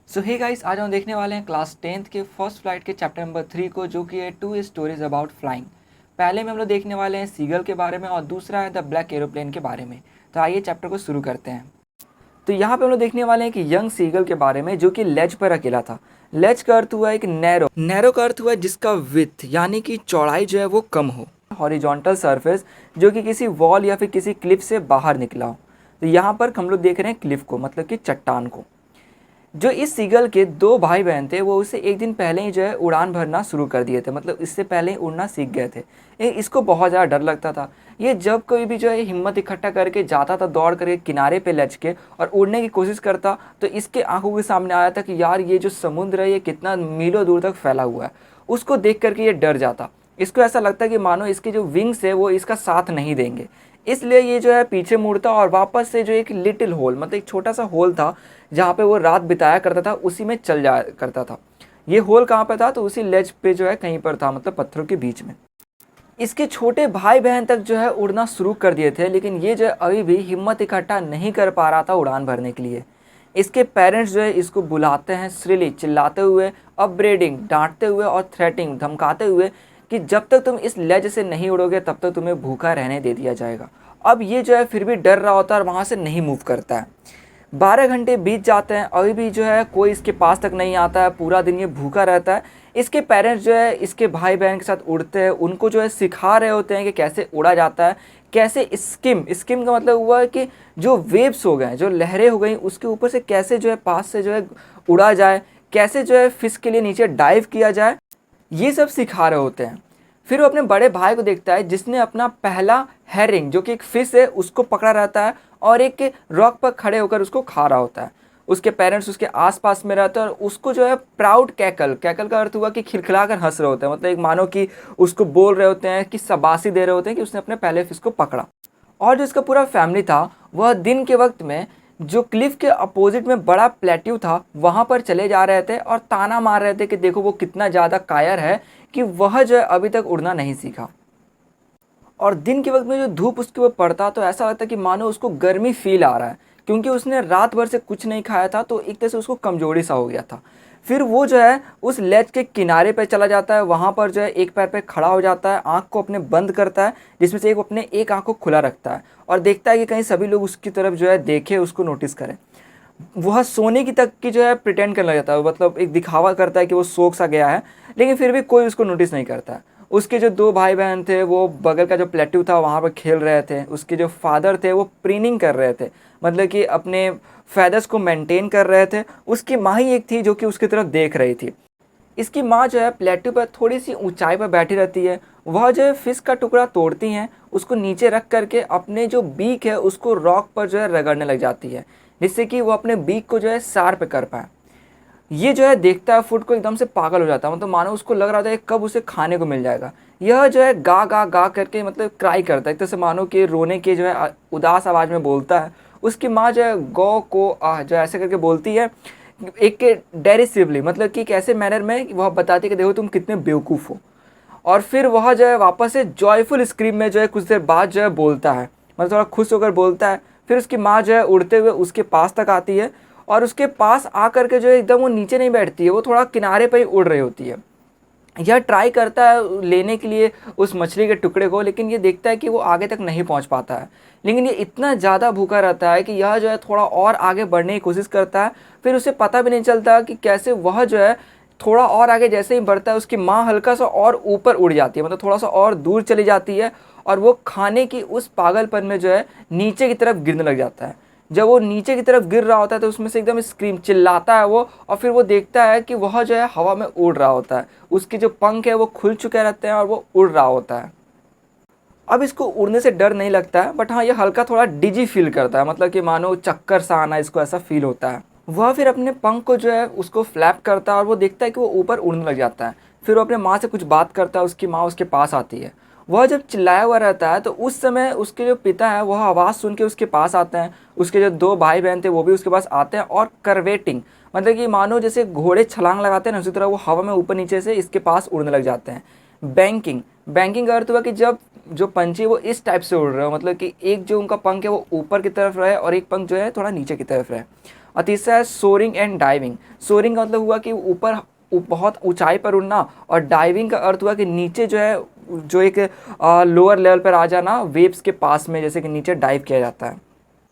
सो hey guys, आज हम देखने वाले हैं क्लास 10th के फर्स्ट फ्लाइट के चैप्टर नंबर 3 को, जो कि है 2 स्टोरीज अबाउट फ्लाइंग। पहले में हम लोग देखने वाले हैं सीगल के बारे में और दूसरा है द ब्लैक एरोप्लेन के बारे में। तो आइए चैप्टर को शुरू करते हैं। तो यहाँ पे हम लोग देखने वाले हैं कि यंग सीगल के बारे में, जो कि लेज पर अकेला था। लेज का अर्थ हुआ एक नैरो का अर्थ हुआ जिसका विथ यानी कि चौड़ाई जो है वो कम हो। हॉरिजॉन्टल सरफेस जो कि किसी वॉल या फिर किसी क्लिफ से बाहर निकला हो। तो यहाँ पर हम लोग देख रहे हैं क्लिफ को, मतलब कि चट्टान को। जो इस सीगल के दो भाई बहन थे वो उसे एक दिन पहले ही जो है उड़ान भरना शुरू कर दिए थे, मतलब इससे पहले ही उड़ना सीख गए थे। इसको बहुत ज़्यादा डर लगता था। ये जब कोई भी जो है हिम्मत इकट्ठा करके जाता था, दौड़ करके किनारे पे लच के और उड़ने की कोशिश करता, तो इसके आंखों के सामने आया था कि यार ये जो समुद्र है ये कितना मीलों दूर तक फैला हुआ है। उसको देख करके ये डर जाता। इसको ऐसा लगता है कि मानो इसके जो विंग्स है वो इसका साथ नहीं देंगे। इसलिए ये जो है पीछे मुड़ता और वापस से जो एक लिटिल होल, मतलब एक छोटा सा होल था जहाँ पे वो रात बिताया करता था, उसी में चल जाया करता था। ये होल कहाँ पे था? तो उसी लेज पे जो है कहीं पर था, मतलब पत्थरों के बीच में। इसके छोटे भाई बहन तक जो है उड़ना शुरू कर दिए थे, लेकिन ये जो है अभी भी हिम्मत इकट्ठा नहीं कर पा रहा था उड़ान भरने के लिए। इसके पेरेंट्स जो है इसको बुलाते हैं श्रीली, चिल्लाते हुए, अपब्रेडिंग, डांटते हुए और थ्रेटिंग, धमकाते हुए कि जब तक तुम इस लेज से नहीं उड़ोगे तब तक तुम्हें भूखा रहने दे दिया जाएगा। अब ये जो है फिर भी डर रहा होता है और वहाँ से नहीं मूव करता है। 12 घंटे बीत जाते हैं, अभी भी जो है कोई इसके पास तक नहीं आता है। पूरा दिन ये भूखा रहता है। इसके पेरेंट्स जो है इसके भाई बहन के साथ उड़ते हैं, उनको जो है सिखा रहे होते हैं कि कैसे उड़ा जाता है, कैसे स्किम का मतलब हुआ है कि जो वेव्स हो गए, जो लहरें हो गई, उसके ऊपर से कैसे जो है पास से जो है उड़ा जाए, कैसे जो है फिश के लिए नीचे डाइव किया जाए, ये सब सिखा रहे होते हैं। फिर वो अपने बड़े भाई को देखता है जिसने अपना पहला हेरिंग, जो कि एक फिश है, उसको पकड़ा रहता है और एक रॉक पर खड़े होकर उसको खा रहा होता है। उसके पेरेंट्स उसके आसपास में रहते हैं और उसको जो है प्राउड कैकल का अर्थ हुआ कि खिलखिला कर हंस रहे होते हैं, मतलब एक मानो कि उसको बोल रहे होते हैं, कि शाबाशी दे रहे होते हैं कि उसने अपने पहले फिश को पकड़ा। और जो इसका पूरा फैमिली था वह दिन के वक्त में जो क्लिफ के अपोजिट में बड़ा प्लेट्यू था वहाँ पर चले जा रहे थे और ताना मार रहे थे कि देखो वो कितना ज़्यादा कायर है कि वह जो है अभी तक उड़ना नहीं सीखा। और दिन के वक्त में जो धूप उसके ऊपर पड़ता तो ऐसा लगता कि मानो उसको गर्मी फील आ रहा है, क्योंकि उसने रात भर से कुछ नहीं खाया था, तो एक तरह से उसको कमजोरी सा हो गया था। फिर वो जो है उस लेज के किनारे पे चला जाता है, वहाँ पर जो है एक पैर पे खड़ा हो जाता है, आँख को अपने बंद करता है, जिसमें से एक आँख को खुला रखता है और देखता है कि कहीं सभी लोग उसकी तरफ जो है देखें, उसको नोटिस करें। वह सोने की तक की जो है प्रिटेंड करने लग जाता है, मतलब एक दिखावा करता है कि वो सो सा गया है, लेकिन फिर भी कोई उसको नोटिस नहीं करता है। उसके जो दो भाई बहन थे वो बगल का जो प्लेट्यू था वहाँ पर खेल रहे थे। उसके जो फादर थे वो प्रीनिंग कर रहे थे, मतलब कि अपने फैदर्स को मेंटेन कर रहे थे। उसकी माँ ही एक थी जो कि उसकी तरफ देख रही थी। इसकी माँ जो है प्लेट्यू पर थोड़ी सी ऊंचाई पर बैठी रहती है। वह जो है फिश का टुकड़ा तोड़ती हैं, उसको नीचे रख करके अपने जो बीक है उसको रॉक पर जो है रगड़ने लग जाती है, जिससे कि वो अपने बीक को जो है शार्प कर पाए। ये जो है देखता है फूड को, एकदम से पागल हो जाता है, मतलब मानो उसको लग रहा था कि कब उसे खाने को मिल जाएगा। यह जो है गा गा गा करके मतलब क्राई करता है, एक तरह से मानो कि रोने के जो है उदास आवाज़ में बोलता है। उसकी माँ जो है गौ को आह जो ऐसे करके बोलती है, एक डेरिसिवली, मतलब कि एक ऐसे मैनर में वह बताती है कि देखो तुम कितने बेवकूफ़ हो। और फिर वह जो है वापस से जॉयफुल स्क्रीम में जो है कुछ देर बाद जो है बोलता है, मतलब थोड़ा खुश होकर बोलता है। फिर उसकी माँ जो है उड़ते हुए उसके पास तक आती है और उसके पास आकर के जो है एकदम वो नीचे नहीं बैठती है, वो थोड़ा किनारे पर ही उड़ रही होती है। यह ट्राई करता है लेने के लिए उस मछली के टुकड़े को, लेकिन ये देखता है कि वो आगे तक नहीं पहुंच पाता है। लेकिन ये इतना ज़्यादा भूखा रहता है कि यह जो है थोड़ा और आगे बढ़ने की कोशिश करता है। फिर उसे पता भी नहीं चलता कि कैसे वह जो है थोड़ा और आगे जैसे ही बढ़ता है उसकी माँ हल्का सा और ऊपर उड़ जाती है, मतलब थोड़ा सा और दूर चली जाती है और वो खाने की उस पागलपन में जो है नीचे की तरफ गिरने लग जाता है। जब वो नीचे की तरफ गिर रहा होता है तो उसमें से एकदम स्क्रीम चिल्लाता है वो, और फिर वो देखता है कि वह जो है हवा में उड़ रहा होता है। उसके जो पंख है वो खुल चुके रहते हैं और वो उड़ रहा होता है। अब इसको उड़ने से डर नहीं लगता है, बट हाँ ये हल्का थोड़ा डिजी फील करता है, मतलब कि मानो चक्कर सा आना, इसको ऐसा फील होता है। वह फिर अपने पंख को जो है उसको फ्लैप करता है और वो देखता है कि वो ऊपर उड़ने लग जाता है। फिर वो अपने माँ से कुछ बात करता है, उसकी माँ उसके पास आती है। वह जब चिल्लाया हुआ रहता है तो उस समय उसके जो पिता है वह आवाज़ सुन के उसके पास आते हैं। उसके जो दो भाई बहन थे वो भी उसके पास आते हैं और करवेटिंग, मतलब कि मानो जैसे घोड़े छलांग लगाते हैं ना, उसी तरह वो हवा में ऊपर नीचे से इसके पास उड़ने लग जाते हैं। बैंकिंग बैंकिंग का अर्थ हुआ कि जब जो पंछी वो इस टाइप से उड़ रहे हो, मतलब कि एक जो उनका पंख है वो ऊपर की तरफ रहे और एक पंख जो है थोड़ा नीचे की तरफ रहे। और तीसरा है सोरिंग एंड डाइविंग। सोरिंग का मतलब हुआ कि ऊपर बहुत ऊंचाई पर उड़ना, और डाइविंग का अर्थ हुआ कि नीचे जो है जो एक लोअर लेवल पर आ जाना, वेव्स के पास में जैसे कि नीचे डाइव किया जाता है।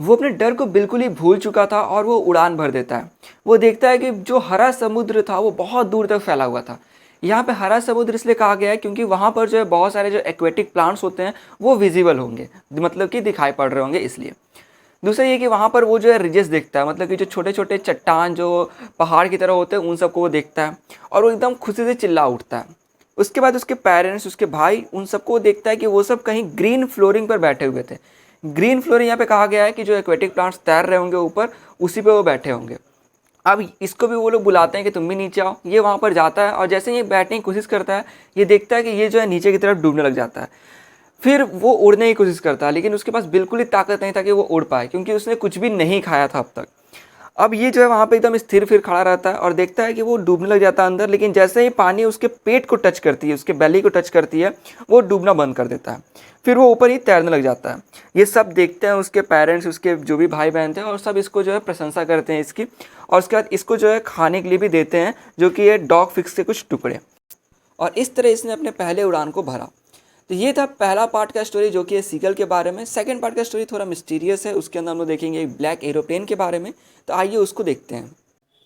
वो अपने डर को बिल्कुल ही भूल चुका था और वो उड़ान भर देता है। वो देखता है कि जो हरा समुद्र था वो बहुत दूर तक फैला हुआ था। यहाँ पे हरा समुद्र इसलिए कहा गया है क्योंकि वहाँ पर जो है बहुत सारे जो एक्वेटिक प्लांट्स होते हैं वो विजिबल होंगे, मतलब कि दिखाई पड़ रहे होंगे इसलिए। दूसरा ये कि वहाँ पर वो जो है रिजेस देखता है, मतलब कि जो छोटे छोटे चट्टान जो पहाड़ की तरह होते हैं उन सबको वो देखता है और वो एकदम खुशी से चिल्ला उठता है। उसके बाद उसके पेरेंट्स, उसके भाई, उन सबको वो देखता है कि वो सब कहीं ग्रीन फ्लोरिंग पर बैठे हुए थे। ग्रीन फ्लोरिंग यहाँ पे कहा गया है कि जो एक्वेटिक प्लांट्स तैर रहे होंगे ऊपर, उसी पे वो बैठे होंगे। अब इसको भी वो लोग बुलाते हैं कि तुम भी नीचे आओ। ये वहाँ पर जाता है और जैसे ही ये बैठने की कोशिश करता है, ये देखता है कि ये जो है नीचे की तरफ डूबने लग जाता है। फिर वो उड़ने की कोशिश करता है, लेकिन उसके पास बिल्कुल ही ताकत नहीं था कि वो उड़ पाए, क्योंकि उसने कुछ भी नहीं खाया था अब तक। अब ये जो है वहाँ पे एकदम स्थिर फिर खड़ा रहता है और देखता है कि वो डूबने लग जाता है अंदर, लेकिन जैसे ही पानी उसके पेट को टच करती है, उसके बेली को टच करती है, वो डूबना बंद कर देता है। फिर वो ऊपर ही तैरने लग जाता है। ये सब देखते हैं उसके पेरेंट्स, उसके जो भी भाई बहन थे, और सब इसको जो है प्रशंसा करते हैं इसकी, और उसके बाद इसको जो है खाने के लिए भी देते हैं, जो कि ये डॉग फिक्स के कुछ टुकड़े। और इस तरह इसने अपने पहले उड़ान को भरा। तो ये था पहला पार्ट का स्टोरी जो कि है सीगल के बारे में। सेकंड पार्ट का स्टोरी थोड़ा मिस्टीरियस है, उसके अंदर हम लोग देखेंगे एक ब्लैक एरोप्लेन के बारे में। तो आइए उसको देखते हैं।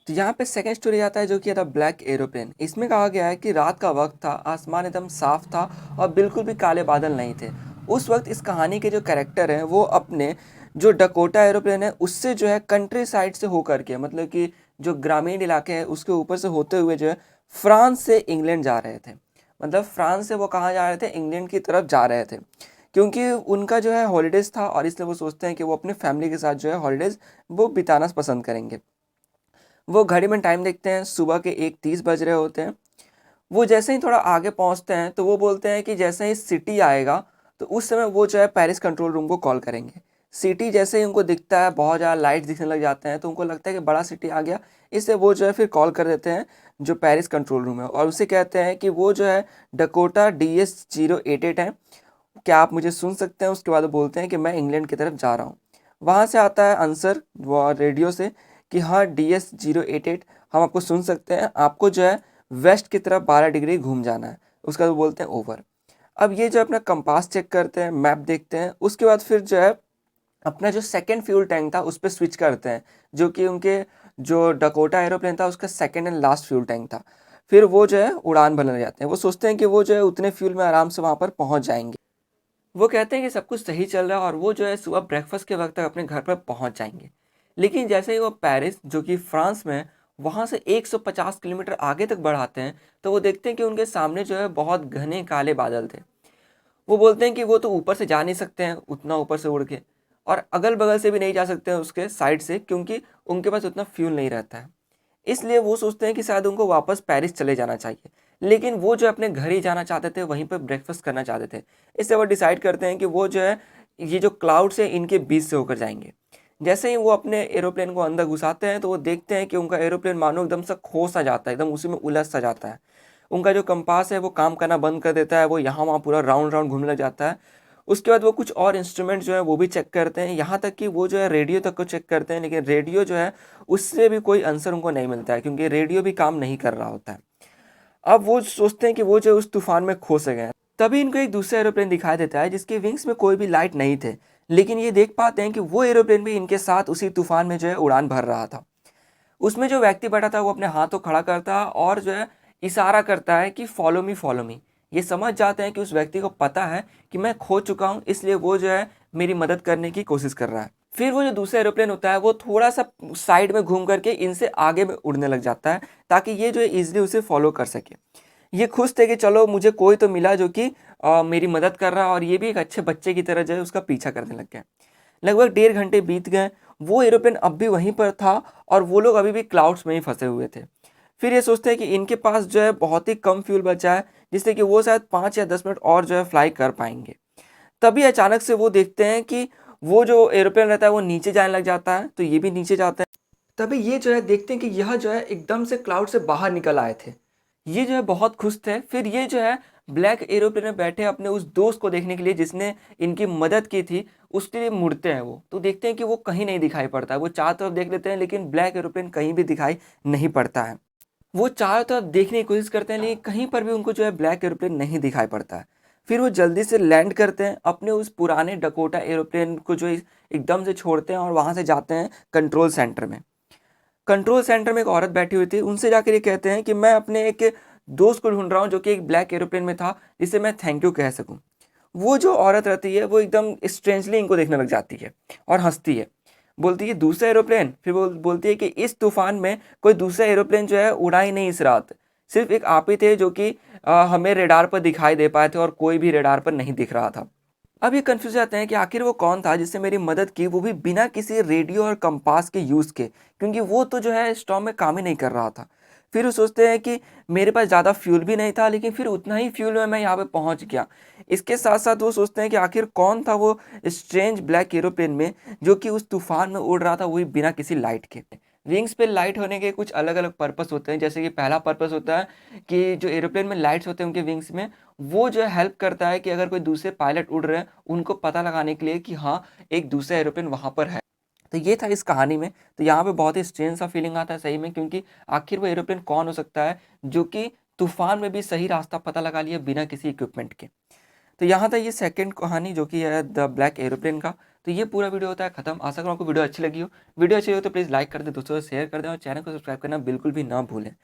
तो यहाँ पे सेकंड स्टोरी आता है जो कि था ब्लैक एरोप्लेन। इसमें कहा गया है कि रात का वक्त था, आसमान एकदम साफ था और बिल्कुल भी काले बादल नहीं थे। उस वक्त इस कहानी के जो कैरेक्टर हैं वो अपने जो डकोटा एरोप्लेन है उससे जो है कंट्री साइड से होकर के, मतलब कि जो ग्रामीण इलाके हैं उसके ऊपर से होते हुए जो है फ्रांस से इंग्लैंड जा रहे थे। मतलब फ्रांस से वो कहाँ जा रहे थे, इंग्लैंड की तरफ जा रहे थे, क्योंकि उनका जो है हॉलीडेज़ था और इसलिए वो सोचते हैं कि वो अपने फैमिली के साथ जो है हॉलीडेज़ वो बिताना पसंद करेंगे। वो घड़ी में टाइम देखते हैं, सुबह के 1:30 बज रहे होते हैं। वो जैसे ही थोड़ा आगे पहुंचते हैं तो वो बोलते हैं कि जैसे ही सिटी आएगा तो उस समय वो जो है पेरिस कंट्रोल रूम को कॉल करेंगे। सिटी जैसे ही उनको दिखता है, बहुत ज़्यादा लाइट दिखने लग जाते हैं, तो उनको लगता है कि बड़ा सिटी आ गया, इसलिए वो जो है फिर कॉल कर देते हैं जो पेरिस कंट्रोल रूम है, और उसे कहते हैं कि वो जो है डकोटा DS-088 है, क्या आप मुझे सुन सकते हैं। उसके बाद वो बोलते हैं कि मैं इंग्लैंड की तरफ जा रहा हूँ। वहाँ से आता है आंसर रेडियो से कि हाँ DS-088 हम आपको सुन सकते हैं, आपको जो है वेस्ट की तरफ 12 डिग्री घूम जाना है। उसका वो बोलते हैं ओवर। अब ये जो अपना कंपास चेक करते हैं, मैप देखते हैं, उसके बाद फिर जो है अपना जो सेकंड फ्यूल टैंक था उस पर स्विच करते हैं, जो कि उनके जो डकोटा एरोप्लेन था उसका second and last fuel tank था। फिर वो जो है उड़ान भरने लग जाते हैं। वो सोचते हैं कि वो जो है उतने फ्यूल में आराम से वहाँ पर पहुँच जाएंगे। वो कहते हैं कि सब कुछ सही चल रहा है और वो जो है सुबह ब्रेकफास्ट के वक्त तक अपने घर पर पहुंच जाएंगे। लेकिन जैसे ही वो पेरिस, जो कि फ्रांस में है, वहाँ से 150 किलोमीटर आगे तक बढ़ाते हैं तो वो देखते हैं कि उनके सामने जो है बहुत घने काले बादल थे। वो बोलते हैं कि वो तो ऊपर से जा नहीं सकते हैं उतना ऊपर से उड़ के, और अगल बगल से भी नहीं जा सकते हैं उसके साइड से, क्योंकि उनके पास उतना फ्यूल नहीं रहता है। इसलिए वो सोचते हैं कि शायद उनको वापस पेरिस चले जाना चाहिए, लेकिन वो जो अपने घर ही जाना चाहते थे, वहीं पर ब्रेकफास्ट करना चाहते थे। इससे वो डिसाइड करते हैं कि वो जो है ये जो क्लाउड्स है इनके बीच से होकर जाएंगे। जैसे ही वो अपने एरोप्लेन को अंदर घुसाते हैं तो वो देखते हैं कि उनका एरोप्लेन मानो एकदम से खो सा जाता है, एकदम उसी में उलझ सा जाता है। उनका जो कंपास है वो काम करना बंद कर देता है, वो यहाँ वहाँ पूरा राउंड राउंड घूमने लग जाता है। उसके बाद वो कुछ और इंस्ट्रूमेंट जो है वो भी चेक करते हैं, यहाँ तक कि वो जो है रेडियो तक को चेक करते हैं, लेकिन रेडियो जो है उससे भी कोई आंसर उनको नहीं मिलता है, क्योंकि रेडियो भी काम नहीं कर रहा होता है। अब वो सोचते हैं कि वो जो उस तूफान में खो से गए। तभी इनको एक दूसरा एरोप्लेन दिखाई देता है जिसके विंग्स में कोई भी लाइट नहीं थे, लेकिन ये देख पाते हैं कि वो एरोप्लेन भी इनके साथ उसी तूफान में जो है उड़ान भर रहा था। उसमें जो व्यक्ति बैठा था वो अपने हाथ को खड़ा करता है और जो है इशारा करता है कि फॉलो मी फॉलो मी। ये समझ जाते हैं कि उस व्यक्ति को पता है कि मैं खो चुका हूँ, इसलिए वो जो है मेरी मदद करने की कोशिश कर रहा है। फिर वो जो दूसरा एरोप्लेन होता है वो थोड़ा सा साइड में घूम करके इनसे आगे में उड़ने लग जाता है, ताकि ये जो है ईजिली उसे फॉलो कर सके। ये खुश थे कि चलो मुझे कोई तो मिला जो कि मेरी मदद कर रहा है, और ये भी एक अच्छे बच्चे की तरह जो है उसका पीछा करने लग गया। लगभग 1.5 घंटे बीत गए। वो एरोप्लेन अब भी वहीं पर था और वो लोग अभी भी क्लाउड्स में ही फंसे हुए थे। फिर ये सोचते हैं कि इनके पास जो है बहुत ही कम फ्यूल बचा है, जिससे कि वो शायद 5 या 10 मिनट और जो है फ्लाई कर पाएंगे। तभी अचानक से वो देखते हैं कि वो जो एरोप्लेन रहता है वो नीचे जाने लग जाता है, तो ये भी नीचे जाते हैं। तभी ये जो है देखते हैं कि यह जो है एकदम से क्लाउड से बाहर निकल आए थे। ये जो है बहुत खुश थे। फिर ये जो है ब्लैक एरोप्लेन में बैठे अपने उस दोस्त को देखने के लिए जिसने इनकी मदद की थी, उसके लिए मुड़ते हैं वो। तो देखते हैं कि वो कहीं नहीं दिखाई पड़ता है। वो चारों तरफ देख लेते हैं लेकिन ब्लैक एरोप्लेन कहीं भी दिखाई नहीं पड़ता है। वो चारों तरफ देखने की कोशिश करते हैं लेकिन कहीं पर भी उनको जो है ब्लैक एरोप्लेन नहीं दिखाई पड़ता है। फिर वो जल्दी से लैंड करते हैं अपने उस पुराने डकोटा एरोप्लेन को जो एकदम से छोड़ते हैं और वहाँ से जाते हैं कंट्रोल सेंटर में। कंट्रोल सेंटर में एक औरत बैठी हुई थी, उनसे जाकर ये कहते हैं कि मैं अपने एक दोस्त को ढूंढ रहा हूँ जो कि एक ब्लैक एरोप्लेन में था, जिसे मैं थैंक यू कह सकूँ। वो जो औरत रहती है वो एकदम स्ट्रेंजली इनको देखने लग जाती है और हंसती है। बोलती है दूसरा एरोप्लेन। फिर वो बोलती है कि इस तूफान में कोई दूसरा एरोप्लेन जो है उड़ा ही नहीं इस रात, सिर्फ एक आप ही थे जो कि हमें रेडार पर दिखाई दे पाए थे और कोई भी रेडार पर नहीं दिख रहा था। अब ये कंफ्यूज जाते हैं कि आखिर वो कौन था जिसने मेरी मदद की, वो भी बिना किसी रेडियो और कंपास के यूज़ के, क्योंकि वो तो जो है स्टॉर्म में काम ही नहीं कर रहा था। फिर वो सोचते हैं कि मेरे पास ज़्यादा फ्यूल भी नहीं था लेकिन फिर उतना ही फ्यूल में मैं यहाँ पे पहुँच गया। इसके साथ साथ वो सोचते हैं कि आखिर कौन था वो स्ट्रेंज ब्लैक एरोप्लेन में जो कि उस तूफान में उड़ रहा था, वही बिना किसी लाइट के। विंग्स पे लाइट होने के कुछ अलग अलग पर्पस होते हैं, जैसे कि पहला पर्पस होता है कि जो एरोप्लेन में लाइट्स होते हैं उनके विंग्स में, वो जो है हेल्प करता है कि अगर कोई दूसरे पायलट उड़ रहे हैं उनको पता लगाने के लिए कि हाँ एक दूसरा एरोप्लेन वहाँ पर है। तो ये था इस कहानी में। तो यहाँ पे बहुत ही स्ट्रेंज सा फीलिंग आता है सही में, क्योंकि आखिर वो एरोप्लेन कौन हो सकता है जो कि तूफान में भी सही रास्ता पता लगा लिया बिना किसी इक्विपमेंट के। तो यहाँ था ये सेकंड कहानी जो कि है द ब्लैक एरोप्लेन का। तो ये पूरा वीडियो होता है खत्म। आशा करूँ आपको वीडियो अच्छी लगी हो। वीडियो अच्छी हो तो प्लीज़ लाइक कर दें, दोस्तों को शेयर कर दें और चैनल को सब्सक्राइब करना बिल्कुल भी ना भूलें।